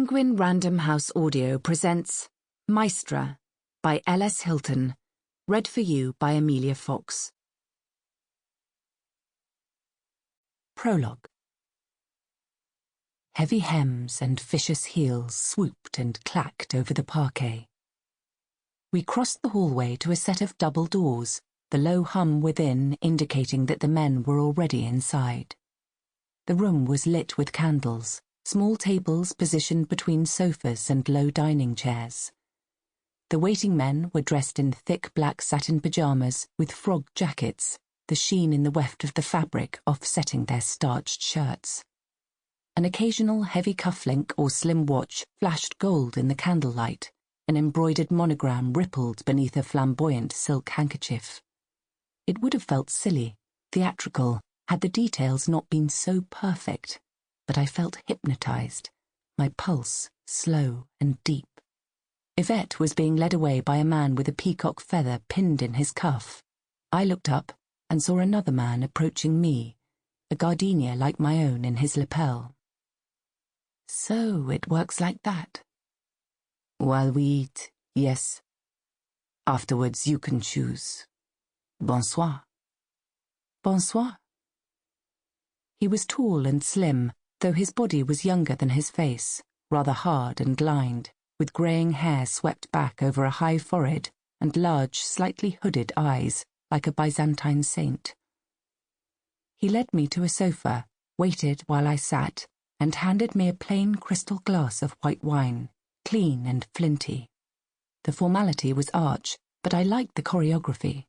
Penguin Random House Audio presents Maestra by L.S. Hilton, read for you by Emilia Fox. Prologue. Heavy hems and vicious heels swooped and clacked over the parquet. We crossed the hallway to a set of double doors, the low hum within indicating that the men were already inside. The room was lit with candles, small tables positioned between sofas and low dining chairs. The waiting men were dressed in thick black satin pajamas with frog jackets, the sheen in the weft of the fabric offsetting their starched shirts. An occasional heavy cufflink or slim watch flashed gold in the candlelight. An embroidered monogram rippled beneath a flamboyant silk handkerchief. It would have felt silly, theatrical, had the details not been so perfect, but I felt hypnotized, my pulse slow and deep. Yvette was being led away by a man with a peacock feather pinned in his cuff. I looked up and saw another man approaching me, a gardenia like my own in his lapel. So it works like that. While we eat, yes. Afterwards you can choose. Bonsoir. Bonsoir. He was tall and slim, though his body was younger than his face, rather hard and lined, with greying hair swept back over a high forehead and large, slightly hooded eyes, like a Byzantine saint. He led me to a sofa, waited while I sat, and handed me a plain crystal glass of white wine, clean and flinty. The formality was arch, but I liked the choreography.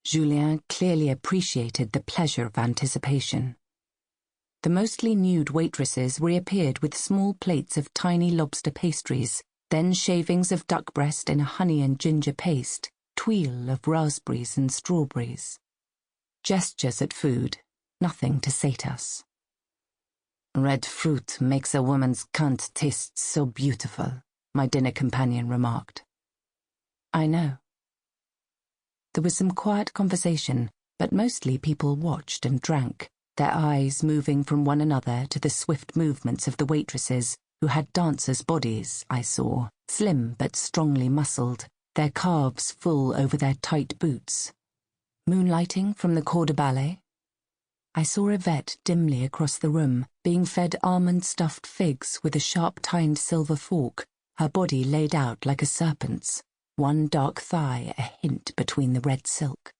Julien clearly appreciated the pleasure of anticipation. The mostly nude waitresses reappeared with small plates of tiny lobster pastries, then shavings of duck breast in a honey and ginger paste, tuile of raspberries and strawberries. Gestures at food, nothing to sate us. Red fruit makes a woman's cunt taste so beautiful, my dinner companion remarked. I know. There was some quiet conversation, but mostly people watched and drank, their eyes moving from one another to the swift movements of the waitresses, who had dancers' bodies, I saw, slim but strongly muscled, their calves full over their tight boots. Moonlighting from the corps de ballet? I saw Yvette dimly across the room, being fed almond-stuffed figs with a sharp-tined silver fork, her body laid out like a serpent's, one dark thigh a hint between the red silk.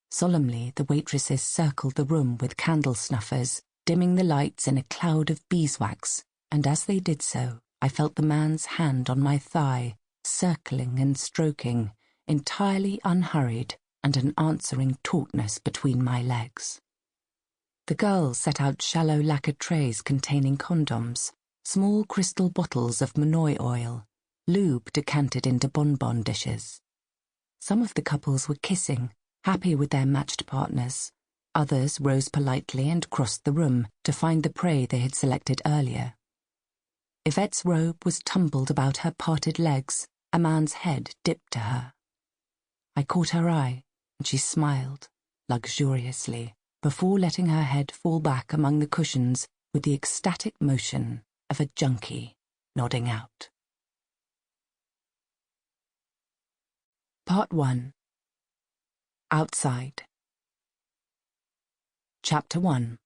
Solemnly, the waitresses circled the room with candle snuffers, dimming the lights in a cloud of beeswax, and as they did so, I felt the man's hand on my thigh, circling and stroking, entirely unhurried, and an answering tautness between my legs. The girls set out shallow lacquered trays containing condoms, small crystal bottles of Monoi oil, lube decanted into bonbon dishes. Some of the couples were kissing, happy with their matched partners. Others rose politely and crossed the room to find the prey they had selected earlier. Yvette's robe was tumbled about her parted legs, a man's head dipped to her. I caught her eye, and she smiled, luxuriously, before letting her head fall back among the cushions with the ecstatic motion of a junkie nodding out. Part 1. Outside. Chapter 1.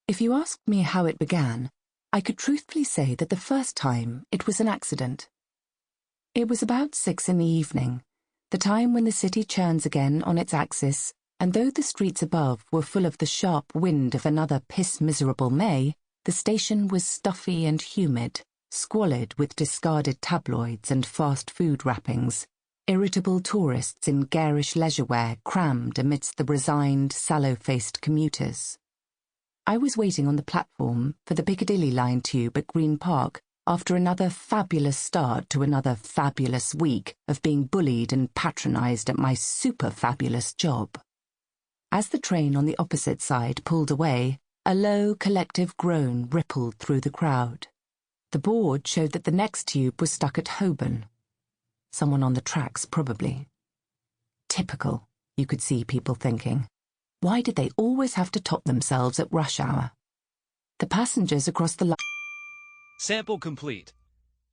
If you asked me how it began, I could truthfully say that the first time it was an accident. It was about 6 in the evening, the time when the city churns again on its axis, and though the streets above were full of the sharp wind of another piss-miserable May, the station was stuffy and humid, squalid with discarded tabloids and fast food wrappings, irritable tourists in garish leisure wear crammed amidst the resigned, sallow-faced commuters. I was waiting on the platform for the Piccadilly line tube at Green Park after another fabulous start to another fabulous week of being bullied and patronised at my super-fabulous job. As the train on the opposite side pulled away, a low, collective groan rippled through the crowd. The board showed that the next tube was stuck at Holborn. Someone on the tracks, probably. Typical, you could see people thinking. Why did they always have to top themselves at rush hour? The passengers across the line Sample complete.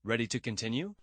Ready to continue?